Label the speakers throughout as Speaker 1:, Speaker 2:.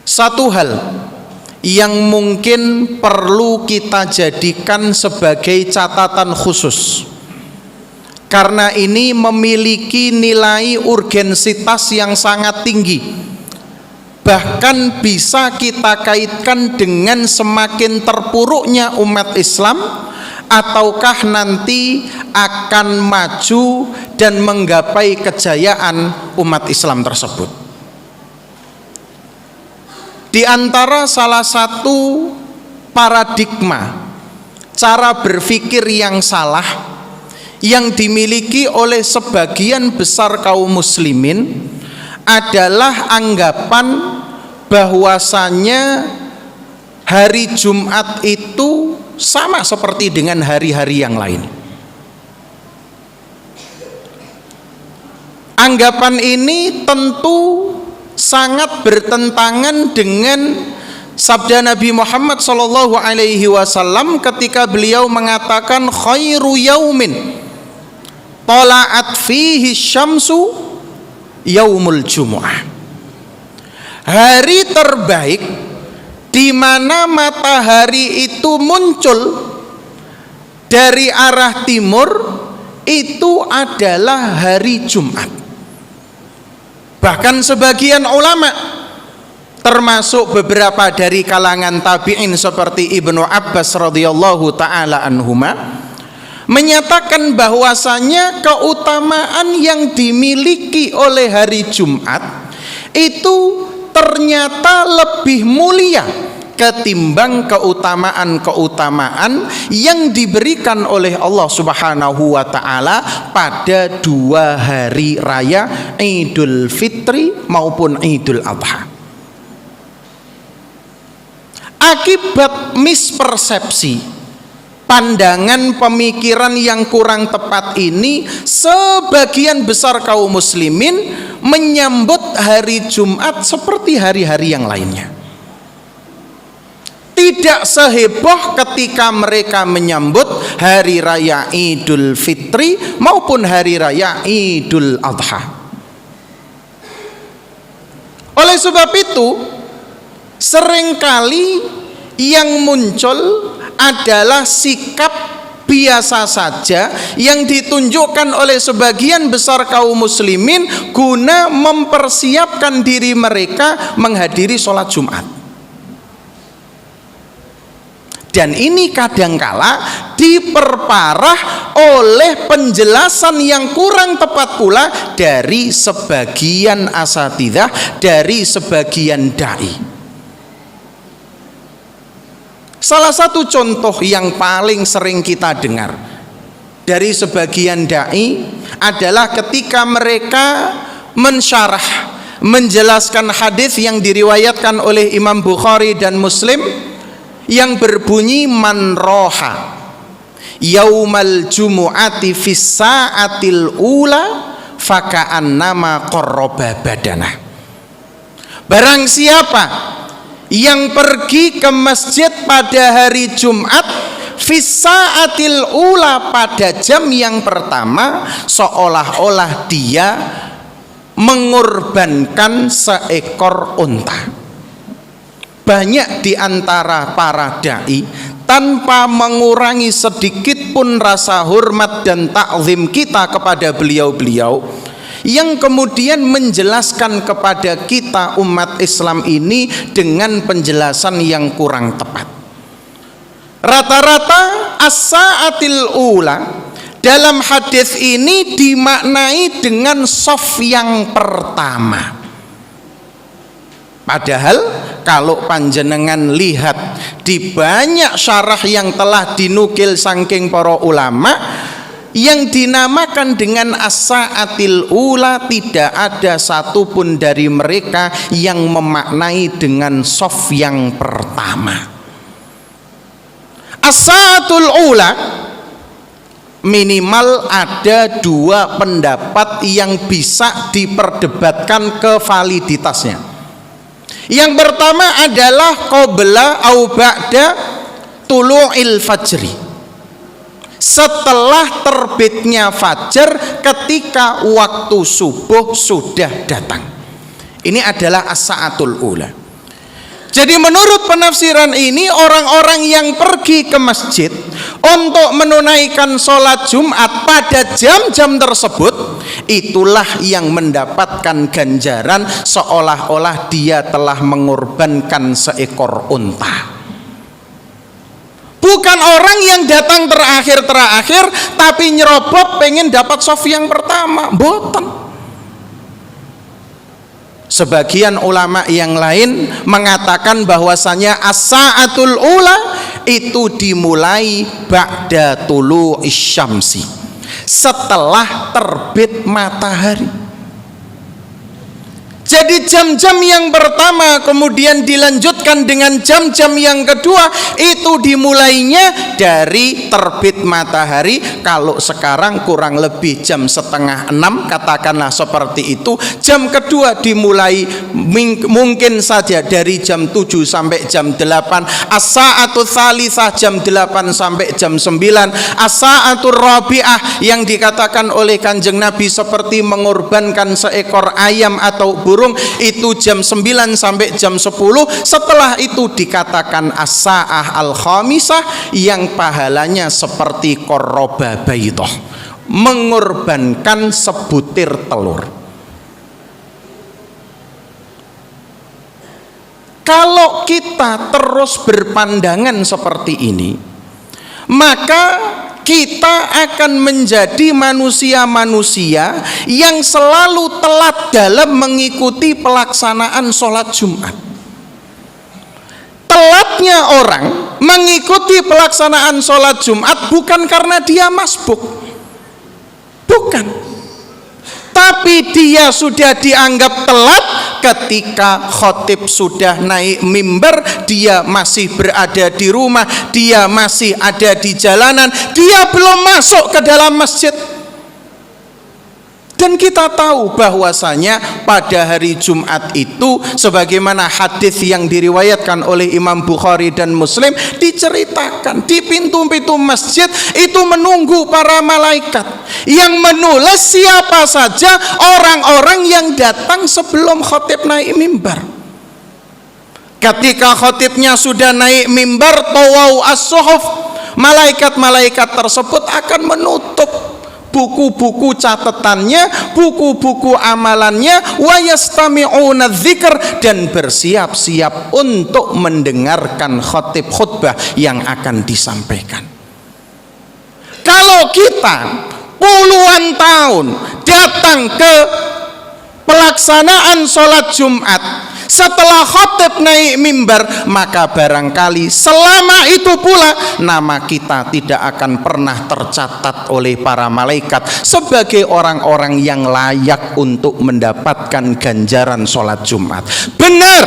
Speaker 1: Satu hal yang mungkin perlu kita jadikan sebagai catatan khusus, karena ini memiliki nilai urgensitas yang sangat tinggi, bahkan bisa kita kaitkan dengan semakin terpuruknya umat Islam ataukah nanti akan maju dan menggapai kejayaan umat Islam tersebut. Di antara salah satu paradigma cara berpikir yang salah yang dimiliki oleh sebagian besar kaum muslimin adalah anggapan bahwasanya hari Jumat itu sama seperti dengan hari-hari yang lain. Anggapan ini tentu sangat bertentangan dengan sabda Nabi Muhammad SAW ketika beliau mengatakan khairu yaumin tala'at fihi syamsu yaumul jumu'ah. Hari terbaik di mana matahari itu muncul dari arah timur itu adalah hari Jumat. Bahkan sebagian ulama termasuk beberapa dari kalangan tabi'in seperti Ibnu Abbas radhiyallahu taala anhuma menyatakan bahwasanya keutamaan yang dimiliki oleh hari Jumat itu ternyata lebih mulia ketimbang keutamaan-keutamaan yang diberikan oleh Allah Subhanahu wa taala pada dua hari raya Idul Fitri maupun Idul Adha. Akibat mispersepsi, pandangan pemikiran yang kurang tepat ini, sebagian besar kaum muslimin menyambut hari Jumat seperti hari-hari yang lainnya. Tidak seheboh ketika mereka menyambut hari raya Idul Fitri maupun hari raya Idul Adha. Oleh sebab itu, seringkali yang muncul adalah sikap biasa saja yang ditunjukkan oleh sebagian besar kaum muslimin guna mempersiapkan diri mereka menghadiri sholat Jumat. Dan ini kadangkala diperparah oleh penjelasan yang kurang tepat pula dari sebagian asatidzah, dari sebagian dai. Salah satu contoh yang paling sering kita dengar dari sebagian dai adalah ketika mereka mensyarah, menjelaskan hadis yang diriwayatkan oleh Imam Bukhari dan Muslim yang berbunyi man roha yaumal jumu'ati fis sa'atil ula faka'annama qarraba badanah. Barang siapa yang pergi ke masjid pada hari Jumat fis sa'atil ula pada jam yang pertama, seolah-olah dia mengorbankan seekor unta. Banyak di antara para dai tanpa mengurangi sedikit pun rasa hormat dan takzim kita kepada beliau-beliau yang kemudian menjelaskan kepada kita umat Islam ini dengan penjelasan yang kurang tepat. Rata-rata as-sa'atil ula dalam hadis ini dimaknai dengan shaf yang pertama. Padahal kalau panjenengan lihat di banyak syarah yang telah dinukil saking para ulama, yang dinamakan dengan as-sa'atil ula tidak ada satupun dari mereka yang memaknai dengan shaf yang pertama. As-sa'atul ula minimal ada dua pendapat yang bisa diperdebatkan kevaliditasnya. Yang pertama adalah qabla au ba'da tulu'il fajri, setelah terbitnya fajar ketika waktu subuh sudah datang. Ini adalah as-sa'atul ula. Jadi menurut penafsiran ini, orang-orang yang pergi ke masjid untuk menunaikan sholat Jumat pada jam-jam tersebut, itulah yang mendapatkan ganjaran seolah-olah dia telah mengorbankan seekor unta. Bukan orang yang datang terakhir tapi nyerobot pengen dapat sof yang pertama, boten. Sebagian ulama yang lain mengatakan bahwasanya as-sa'atul ula itu dimulai ba'da tulu'is syamsi, setelah terbit matahari. Jadi jam-jam yang pertama kemudian dilanjutkan dengan jam-jam yang kedua, itu dimulainya dari terbit matahari. Kalau sekarang kurang lebih jam 5:30, katakanlah seperti itu. Jam kedua dimulai mungkin saja dari jam 7 sampai jam 8. As-sa'atul tsalitsah jam 8 sampai jam 9. As-sa'atul rabi'ah yang dikatakan oleh Kanjeng Nabi seperti mengorbankan seekor ayam atau burung, itu jam 9 sampai jam 10. Setelah itu dikatakan as-sa'ah al-khamisah yang pahalanya seperti qarraba baidah, mengorbankan sebutir telur. Kalau kita terus berpandangan seperti ini, maka kita akan menjadi manusia-manusia yang selalu telat dalam mengikuti pelaksanaan sholat Jumat. Telatnya orang mengikuti pelaksanaan sholat Jumat bukan karena dia masbuk, bukan, tapi dia sudah dianggap telat ketika khotib sudah naik mimbar, dia masih berada di rumah, dia masih ada di jalanan, dia belum masuk ke dalam masjid. Dan kita tahu bahwasanya pada hari Jumat itu, sebagaimana hadis yang diriwayatkan oleh Imam Bukhari dan Muslim, diceritakan di pintu-pintu masjid itu menunggu para malaikat yang menulis siapa saja orang-orang yang datang sebelum khotib naik mimbar. Ketika khotibnya sudah naik mimbar, tawau as-suhuf, malaikat-malaikat tersebut akan menutup buku-buku catatannya, buku-buku amalannya, wa yastami'una dzikr, dan bersiap-siap untuk mendengarkan khotib khutbah yang akan disampaikan. Kalau kita puluhan tahun datang ke pelaksanaan sholat Jumat setelah khotib naik mimbar, maka barangkali selama itu pula nama kita tidak akan pernah tercatat oleh para malaikat sebagai orang-orang yang layak untuk mendapatkan ganjaran sholat Jumat. Benar,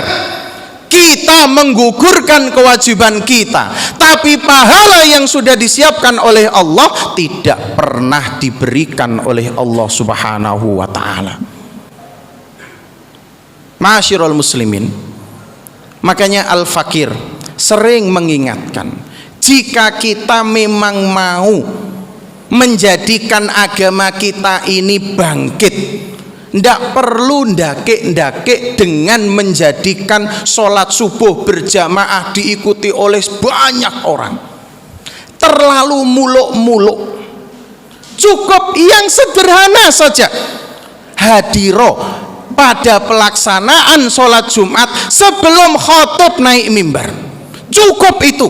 Speaker 1: kita menggugurkan kewajiban kita, tapi pahala yang sudah disiapkan oleh Allah tidak pernah diberikan oleh Allah Subhanahu wa ta'ala. Ma'asyiral muslimin, makanya Al-Fakir sering mengingatkan, jika kita memang mau menjadikan agama kita ini bangkit, ndak perlu ndake-ndake dengan menjadikan sholat subuh berjamaah diikuti oleh banyak orang, terlalu muluk-muluk. Cukup yang sederhana saja, hadiro pada pelaksanaan sholat Jumat sebelum khotib naik mimbar, cukup itu.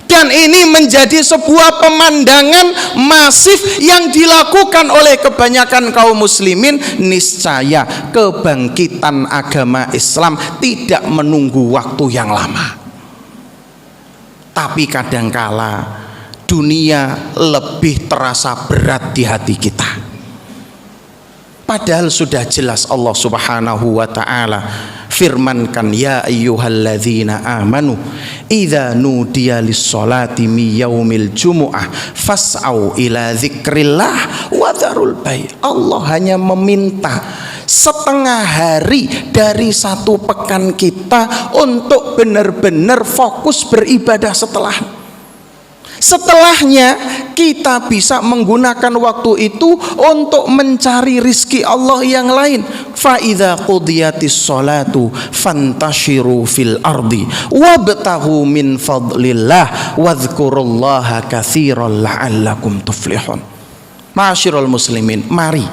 Speaker 1: Dan ini menjadi sebuah pemandangan masif yang dilakukan oleh kebanyakan kaum muslimin. Niscaya kebangkitan agama Islam tidak menunggu waktu yang lama. Tapi kadangkala dunia lebih terasa berat di hati kita, padahal sudah jelas Allah Subhanahu wa ta'ala firmankan, ya ayyuhalladzina amanu idza nudiya lis-sholati mi yaumil jumu'ah fas'au ila dzikrillah wa dzarul bai'. Allah hanya meminta setengah hari dari satu pekan kita untuk benar-benar fokus beribadah setelah. Setelahnya kita bisa menggunakan waktu itu untuk mencari rizki Allah yang lain. Fa idza qudiyatis sholatu fantashiru fil ardi wabtaghu min fadlillah wadhkurullaha katsiran la'allakum tuflihun. Ma'asyiral muslimin, mari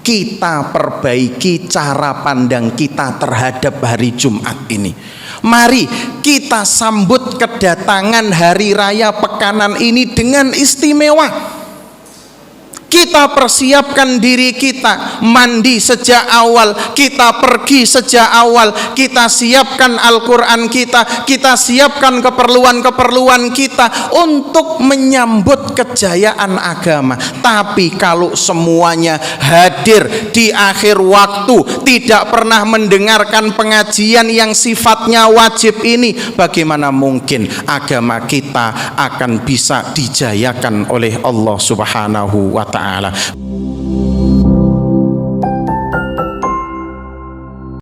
Speaker 1: kita perbaiki cara pandang kita terhadap hari Jumat ini. Mari kita sambut kedatangan hari raya pekanan ini dengan istimewa. Kita persiapkan diri kita, mandi sejak awal, kita pergi sejak awal, kita siapkan Al-Quran kita siapkan keperluan-keperluan kita untuk menyambut kejayaan agama. Tapi kalau semuanya hadir di akhir waktu, tidak pernah mendengarkan pengajian yang sifatnya wajib ini, bagaimana mungkin agama kita akan bisa dijayakan oleh Allah Subhanahu wa ta'ala.